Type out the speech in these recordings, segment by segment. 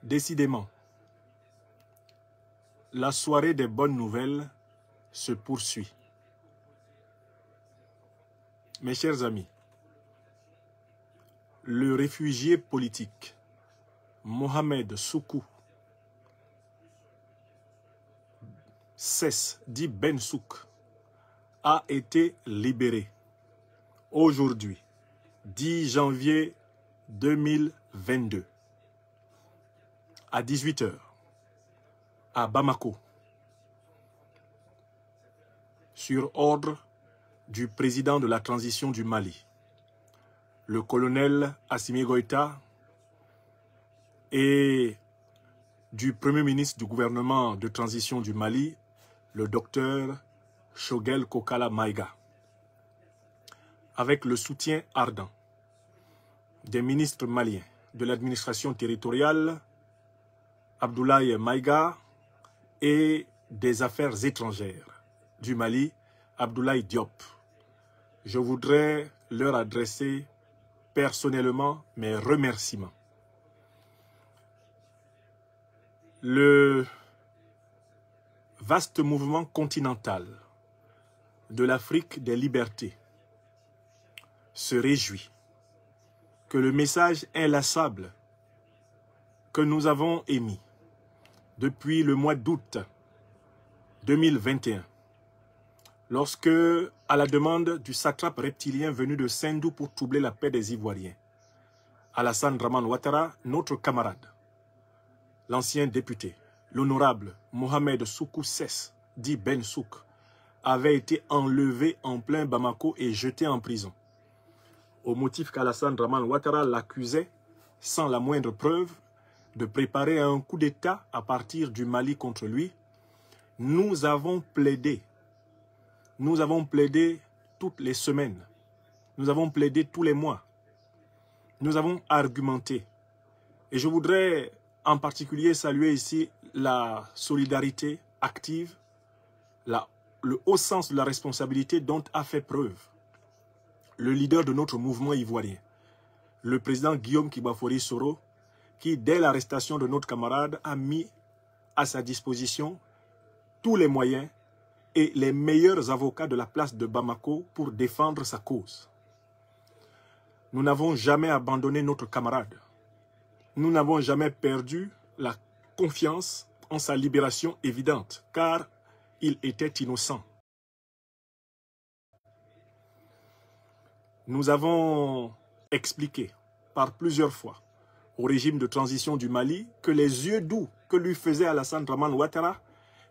Décidément, la soirée des bonnes nouvelles se poursuit. Mes chers amis, le réfugié politique Mohamed Soukou dit Ben Souk, a été libéré aujourd'hui, 10 janvier 2022, à 18 h, à Bamako, sur ordre du président de la transition du Mali, le colonel Assimi Goïta, et du premier ministre du gouvernement de transition du Mali, le docteur Choguel Kokala Maïga, avec le soutien ardent des ministres maliens de l'administration territoriale, Abdoulaye Maïga, et des affaires étrangères du Mali, Abdoulaye Diop. Je voudrais leur adresser personnellement mes remerciements. Le vaste mouvement continental de l'Afrique des libertés se réjouit que le message inlassable que nous avons émis depuis le mois d'août 2021, lorsque, à la demande du satrape reptilien venu de Sendou pour troubler la paix des Ivoiriens, Alassane Dramane Ouattara, notre camarade, l'ancien député, l'honorable Mohamed Soukou dit Ben Souk, avait été enlevé en plein Bamako et jeté en prison, au motif qu'Alassane Dramane Ouattara l'accusait, sans la moindre preuve, de préparer un coup d'État à partir du Mali contre lui. Nous avons plaidé toutes les semaines, nous avons plaidé tous les mois, nous avons argumenté. Et je voudrais en particulier saluer ici la solidarité active, le haut sens de la responsabilité dont a fait preuve le leader de notre mouvement ivoirien, le président Guillaume Kibafori Soro, qui, dès l'arrestation de notre camarade, a mis à sa disposition tous les moyens et les meilleurs avocats de la place de Bamako pour défendre sa cause. Nous n'avons jamais abandonné notre camarade. Nous n'avons jamais perdu la confiance en sa libération évidente, car il était innocent. Nous avons expliqué par plusieurs fois au régime de transition du Mali que les yeux doux que lui faisait Alassane Dramane Ouattara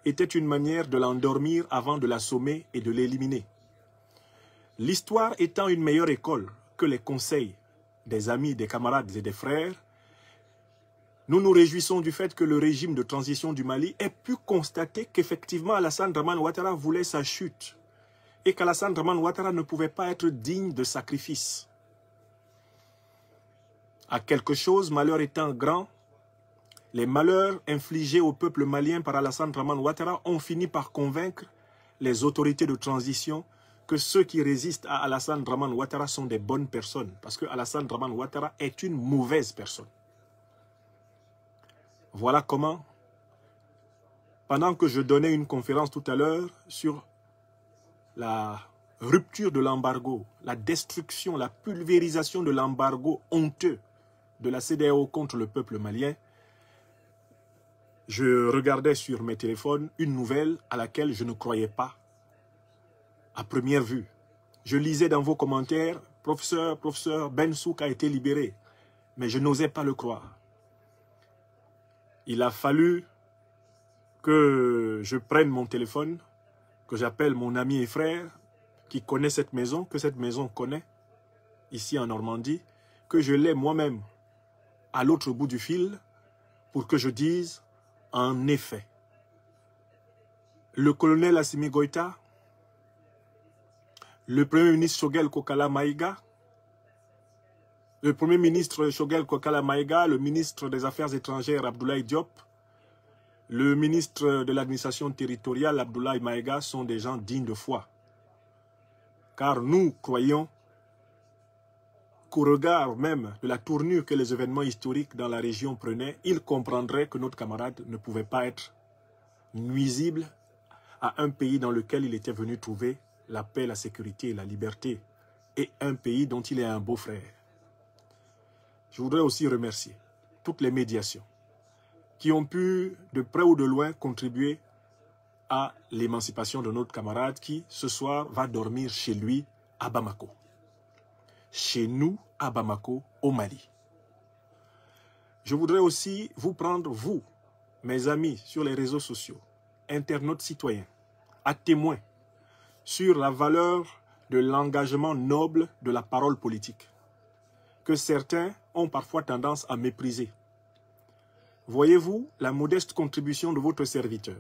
étaient une manière de l'endormir avant de l'assommer et de l'éliminer. L'histoire étant une meilleure école que les conseils des amis, des camarades et des frères, nous nous réjouissons du fait que le régime de transition du Mali ait pu constater qu'effectivement Alassane Dramane Ouattara voulait sa chute et qu'Alassane Dramane Ouattara ne pouvait pas être digne de sacrifice. À quelque chose, malheur étant grand, les malheurs infligés au peuple malien par Alassane Dramane Ouattara ont fini par convaincre les autorités de transition que ceux qui résistent à Alassane Dramane Ouattara sont des bonnes personnes, parce que Alassane Dramane Ouattara est une mauvaise personne. Voilà comment, pendant que je donnais une conférence tout à l'heure sur la rupture de l'embargo, la destruction, la pulvérisation de l'embargo honteux de la CEDEAO contre le peuple malien, je regardais sur mes téléphones une nouvelle à laquelle je ne croyais pas à première vue. Je lisais dans vos commentaires, professeur Ben Souk a été libéré, mais je n'osais pas le croire. Il a fallu que je prenne mon téléphone, que j'appelle mon ami et frère qui connaît cette maison, que cette maison connaît, ici en Normandie, que je l'ai moi-même à l'autre bout du fil pour que je dise, en effet, le colonel Assimi Goïta, le premier ministre Choguel Kokala Maïga, le premier ministre Choguel Kokala Maïga, le ministre des Affaires étrangères Abdoulaye Diop, le ministre de l'administration territoriale Abdoulaye Maïga sont des gens dignes de foi. Car nous croyons qu'au regard même de la tournure que les événements historiques dans la région prenaient, il comprendrait que notre camarade ne pouvait pas être nuisible à un pays dans lequel il était venu trouver la paix, la sécurité et la liberté, et un pays dont il est un beau-frère. Je voudrais aussi remercier toutes les médiations qui ont pu, de près ou de loin, contribuer à l'émancipation de notre camarade qui, ce soir, va dormir chez lui à Bamako. Chez nous, à Bamako, au Mali. Je voudrais aussi vous prendre, vous, mes amis, sur les réseaux sociaux, internautes citoyens, à témoin sur la valeur de l'engagement noble de la parole politique, que certains ont parfois tendance à mépriser. Voyez-vous la modeste contribution de votre serviteur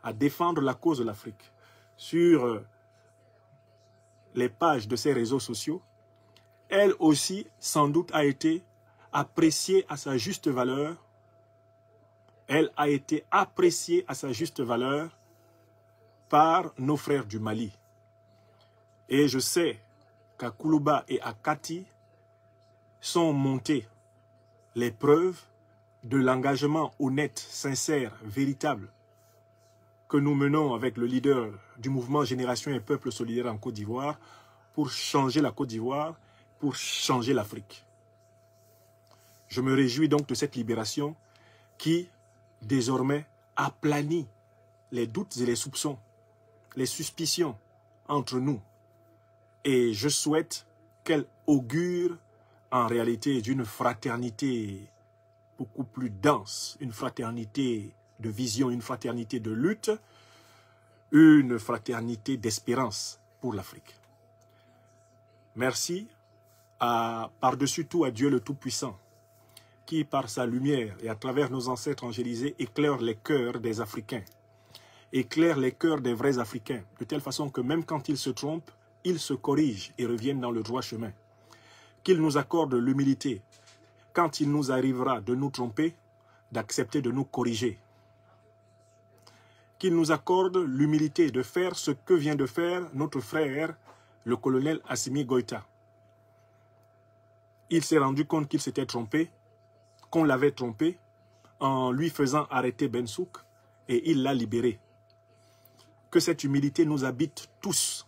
à défendre la cause de l'Afrique sur les pages de ces réseaux sociaux, elle aussi, sans doute, a été appréciée à sa juste valeur. Elle a été appréciée à sa juste valeur par nos frères du Mali. Et je sais qu'à Koulouba et à Kati sont montées les preuves de l'engagement honnête, sincère, véritable que nous menons avec le leader du mouvement Génération et Peuple Solidaire en Côte d'Ivoire pour changer la Côte d'Ivoire, pour changer l'Afrique. Je me réjouis donc de cette libération qui, désormais, aplanit les doutes et les soupçons, les suspicions entre nous. Et je souhaite qu'elle augure en réalité d'une fraternité beaucoup plus dense, une fraternité de vision, une fraternité de lutte, une fraternité d'espérance pour l'Afrique. Merci par-dessus tout à Dieu le Tout-Puissant, qui par sa lumière et à travers nos ancêtres angélisés éclaire les cœurs des Africains, éclaire les cœurs des vrais Africains, de telle façon que même quand ils se trompent, ils se corrigent et reviennent dans le droit chemin. Qu'il nous accorde l'humilité, quand il nous arrivera de nous tromper, d'accepter de nous corriger. Qu'il nous accorde l'humilité de faire ce que vient de faire notre frère, le colonel Assimi Goïta. Il s'est rendu compte qu'il s'était trompé, qu'on l'avait trompé, en lui faisant arrêter Bensouk, et il l'a libéré. Que cette humilité nous habite tous.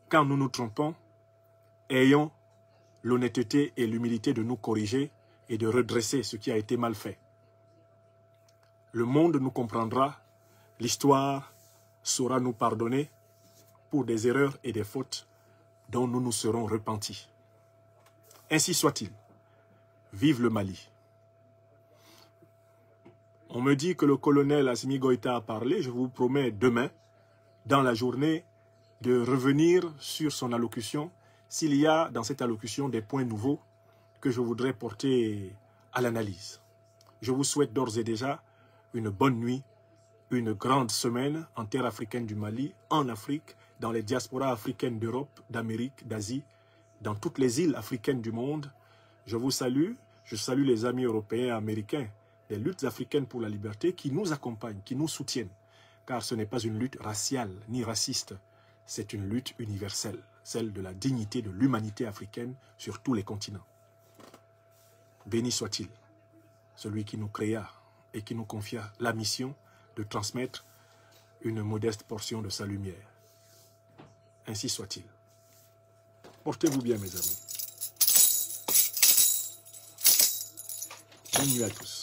Quand nous nous trompons, ayons l'honnêteté et l'humilité de nous corriger et de redresser ce qui a été mal fait. Le monde nous comprendra, l'histoire saura nous pardonner pour des erreurs et des fautes dont nous nous serons repentis. Ainsi soit-il. Vive le Mali. On me dit que le colonel Assimi Goïta a parlé. Je vous promets demain, dans la journée, de revenir sur son allocution, s'il y a dans cette allocution des points nouveaux que je voudrais porter à l'analyse. Je vous souhaite d'ores et déjà une bonne nuit, une grande semaine en terre africaine du Mali, en Afrique, dans les diasporas africaines d'Europe, d'Amérique, d'Asie, dans toutes les îles africaines du monde. Je vous salue, je salue les amis européens et américains des luttes africaines pour la liberté qui nous accompagnent, qui nous soutiennent, car ce n'est pas une lutte raciale ni raciste, c'est une lutte universelle, celle de la dignité de l'humanité africaine sur tous les continents. Béni soit-il, celui qui nous créa et qui nous confia la mission de transmettre une modeste portion de sa lumière. Ainsi soit-il. Portez-vous bien, mes amis. Bonne nuit à tous.